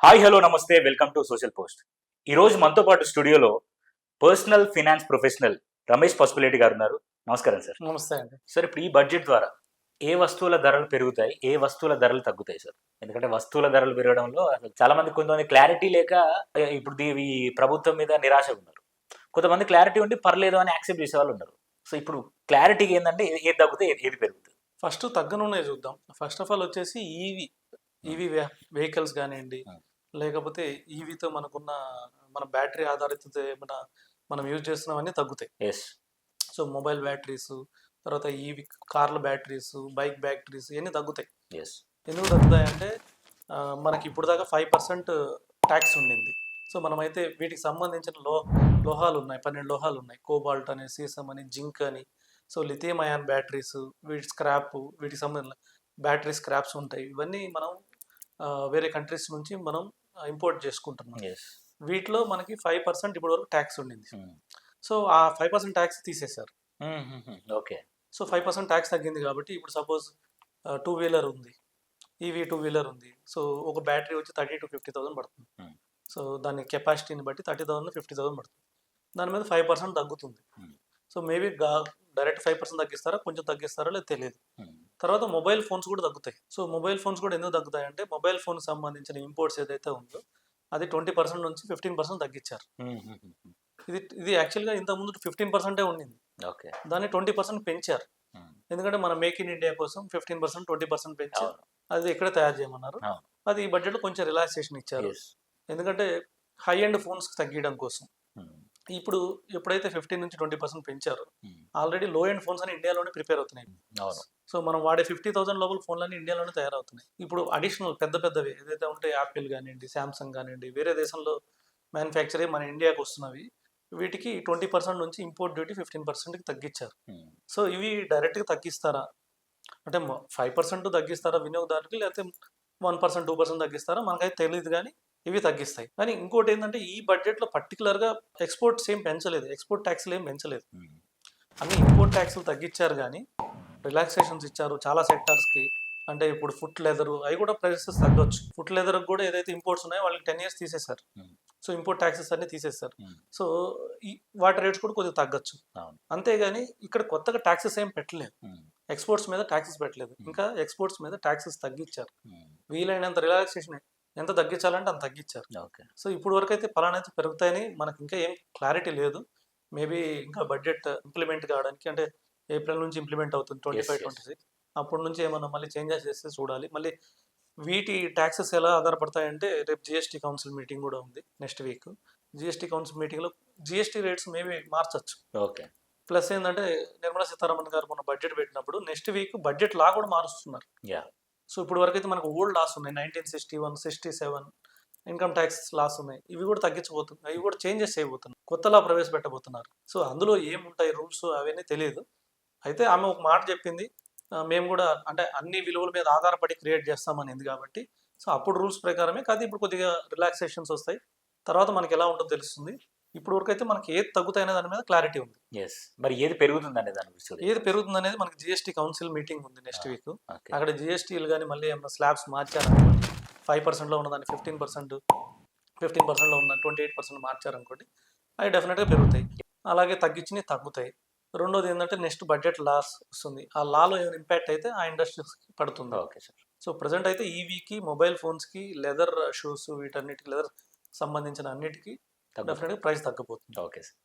Hi hello నమస్తే welcome to social post. ఈరోజు మనతో పాటు స్టూడియోలో personal finance professional Ramesh Pasupuleti గారు ఉన్నారు. నమస్కారం సార్. నమస్తే అండి. సార్, ఇప్పుడు ఈ బడ్జెట్ ద్వారా ఏ వస్తువుల ధరలు పెరుగుతాయి, ఏ వస్తువుల ధరలు తగ్గుతాయి సార్? ఎందుకంటే వస్తువుల ధరలు పెరగడంలో అసలు చాలా మంది కొంతమంది క్లారిటీ లేక ఇప్పుడు ఈ ప్రభుత్వం మీద నిరాశ ఉన్నారు. కొంతమంది క్లారిటీ ఉండి పర్లేదు అని యాక్సెప్ట్ చేసే వాళ్ళు ఉన్నారు. సో ఇప్పుడు క్లారిటీగా ఏంటంటే ఏది తగ్గుతాయి, ఏది పెరుగుతుంది? ఫస్ట్ తగ్గనున్నాయి చూద్దాం. ఫస్ట్ ఆఫ్ ఆల్ వచ్చేసి ఈవీ వెహికల్స్ కానివ్వండి, లేకపోతే ఈవీతో మన బ్యాటరీ ఆధారిత మనం యూజ్ చేస్తున్నవన్నీ తగ్గుతాయి. ఎస్. సో మొబైల్ బ్యాటరీస్, తర్వాత ఈవీ కార్ల బ్యాటరీస్, బైక్ బ్యాటరీస్ ఇవన్నీ తగ్గుతాయి. ఎస్. ఎందుకు తగ్గుతాయంటే మనకి ఇప్పుడు దాకా 5% ట్యాక్స్ ఉండింది. సో మనమైతే వీటికి సంబంధించిన లోహాలు ఉన్నాయి, 12 లోహాలు ఉన్నాయి. కోబాల్ట్ అని, సీసం అని, జింక్ అని. సో లిథియం అయాన్ బ్యాటరీస్, వీటికి సంబంధించిన బ్యాటరీ స్క్రాప్స్ ఉంటాయి. ఇవన్నీ మనం వేరే కంట్రీస్ నుంచి మనం ఇంపోర్ట్ చేసుకుంటున్నాం. వీటిలో మనకి 5% ఇప్పటి వరకు ట్యాక్స్ ఉండింది. సో ఆ 5% ట్యాక్స్ తీసేశారు. ఓకే. సో 5% ట్యాక్స్ తగ్గింది కాబట్టి ఇప్పుడు సపోజ్ 2 వీలర్ ఉంది, ఈవీ 2 వీలర్ ఉంది. సో ఒక బ్యాటరీ వచ్చి 30,000 to 50,000 పడుతుంది. సో దాని కెపాసిటీని బట్టి 30,000 50,000 పడుతుంది. దాని మీద 5% తగ్గుతుంది. సో మేబీ డైరెక్ట్ 5% తగ్గిస్తారా, కొంచెం తగ్గిస్తారా లేదు తెలియదు. తర్వాత మొబైల్ ఫోన్స్ కూడా తగ్గుతాయి. సో మొబైల్ ఫోన్స్ కూడా ఎందుకు తగ్గుతాయి అంటే మొబైల్ ఫోన్ సంబంధించిన ఇంపోర్ట్స్ ఏదైతే ఉందో అది 20% నుంచి 15% తగ్గించారు. ఇది యాక్చువల్గా ఇంతకుముందు 15% ఉండింది. ఓకే. దాన్ని 20% పెంచారు. ఎందుకంటే మన మేక్ ఇన్ ఇండియా కోసం 15% 20% పెంచి అది ఎక్కడ తయారు చేయమన్నారు. అది ఈ బడ్జెట్లో కొంచెం రిలాక్సేషన్ ఇచ్చారు. ఎందుకంటే హై ఎండ్ ఫోన్స్ తగ్గించడం కోసం. ఇప్పుడు ఎప్పుడైతే 15 నుంచి 20% పెంచారో ఆల్రెడీ లో ఎండ్ ఫోన్స్ అని ఇండియాలోనే ప్రిపేర్ అవుతున్నాయి. సో మనం వాడే 50,000 లోపల ఫోన్లన్నీ ఇండియాలోనే తయారవుతున్నాయి. ఇప్పుడు అడిషనల్ పెద్దవి ఏదైతే ఉంటే యాపిల్ కానివ్వండి, శాంసంగ్ కానివ్వండి, వేరే దేశంలో మ్యానుఫ్యాక్చర్ మన ఇండియాకి వస్తున్నవి వీటికి 20% నుంచి ఇంపోర్ట్ డ్యూటీ 15%కి తగ్గించారు. సో ఇవి డైరెక్ట్గా తగ్గిస్తారా అంటే 5% తగ్గిస్తారా వినియోగదారుకి, లేకపోతే 1% 2% తగ్గిస్తారా మనకైతే తెలియదు. కానీ ఇవి తగ్గిస్తాయి. కానీ ఇంకోటి ఏంటంటే ఈ బడ్జెట్లో పర్టికులర్గా ఎక్స్పోర్ట్స్ ఏం పెంచలేదు, ఎక్స్పోర్ట్ ట్యాక్స్లు ఏం పెంచలేదు. అన్ని ఇంపోర్ట్ ట్యాక్స్లు తగ్గించారు కానీ రిలాక్సేషన్స్ ఇచ్చారు చాలా సెక్టార్స్కి. అంటే ఇప్పుడు ఫుట్ లెదర్ అవి కూడా ప్రైసెస్ తగ్గొచ్చు. ఫుట్ లెదర్కి కూడా ఏదైతే ఇంపోర్ట్స్ ఉన్నాయో వాళ్ళకి 10 years తీసేశారు. సో ఇంపోర్ట్ ట్యాక్సెస్ అన్ని తీసేస్తారు. సో ఈ వాటి రేట్స్ కూడా కొద్దిగా తగ్గొచ్చు. అంతేగాని ఇక్కడ కొత్తగా ట్యాక్సెస్ ఏం పెట్టలేదు. ఎక్స్పోర్ట్స్ మీద ట్యాక్సెస్ పెట్టలేదు, ఇంకా ఎక్స్పోర్ట్స్ మీద ట్యాక్సెస్ తగ్గించారు. వీలైనంత రిలాక్సేషన్ ఎంత తగ్గించాలంటే అంత తగ్గించారు. సో ఇప్పుడు వరకు అయితే పలానైతే పెరుగుతాయని మనకి ఇంకా ఏం క్లారిటీ లేదు. మేబీ ఇంకా బడ్జెట్ ఇంప్లిమెంట్ కావడానికి అంటే ఏప్రిల్ నుంచి ఇంప్లిమెంట్ అవుతుంది 25-26. అప్పటి నుంచి ఏమన్నా మళ్ళీ చేంజెస్ చేస్తే చూడాలి. మళ్ళీ వీటి ట్యాక్సెస్ ఎలా ఆధారపడతాయంటే రేపు జిఎస్టీ కౌన్సిల్ మీటింగ్ కూడా ఉంది నెక్స్ట్ వీక్. జిఎస్టీ కౌన్సిల్ మీటింగ్లో జిఎస్టీ రేట్స్ మేబీ మార్చచ్చు. ఓకే. ప్లస్ ఏంటంటే నిర్మలా సీతారామన్ గారు మొన్న బడ్జెట్ పెట్టినప్పుడు నెక్స్ట్ వీక్ బడ్జెట్ లా కూడా మారుస్తున్నారు. సో ఇప్పుడు వరకు అయితే మనకు ఓల్డ్ లాస్ ఉన్నాయి, 1961, 67 ఇన్కమ్ ట్యాక్స్ లాస్ ఉన్నాయి. ఇవి కూడా తగ్గించబోతున్నాయి, ఇవి కూడా చేంజెస్ చేయబోతున్నారు, కొత్తలా ప్రవేశపెట్టబోతున్నారు. సో అందులో ఏముంటాయి రూల్స్ అవన్నీ తెలియదు. అయితే ఆమె ఒక మాట చెప్పింది, మేము కూడా అంటే అన్ని విలువల మీద ఆధారపడి క్రియేట్ చేస్తామనేది కాబట్టి సో అప్పుడు రూల్స్ ప్రకారమే కాదు. ఇప్పుడు కొద్దిగా రిలాక్సేషన్స్ వస్తాయి, తర్వాత మనకి ఎలా ఉంటుందో తెలుస్తుంది. ఇప్పుడు వరకు అయితే మనకి ఏది తగ్గుతాయనే దాని మీద క్లారిటీ ఉంది. మరి ఏది పెరుగుతుంది అనే దాని గురించి ఏది పెరుగుతుంది అనేది మనకి జిఎస్టీ కౌన్సిల్ మీటింగ్ ఉంది నెక్స్ట్ వీక్. అక్కడ జిఎస్టీలు కానీ మళ్ళీ ఏమైనా స్లాబ్స్ మార్చారనుకోండి, 5%లో ఉన్నదాన్ని 15%, 15%లో ఉన్న 28% మార్చారనుకోండి, అవి డెఫినెట్గా పెరుగుతాయి. అలాగే తగ్గించినవి తగ్గుతాయి. రెండోది ఏంటంటే నెక్స్ట్ బడ్జెట్ లాస్ వస్తుంది. ఆ లాలో ఏమైనా ఇంపాక్ట్ అయితే ఆ ఇండస్ట్రీస్కి పడుతుంది. Okay sir. సో ప్రజెంట్ అయితే ఈవీకి, మొబైల్ ఫోన్స్కి, లెదర్ షూస్ వీటన్నిటికి, లెదర్ సంబంధించిన అన్నిటికీ డెఫినెట్గా ప్రైస్ తగ్గిపోతుంది. Okay sir.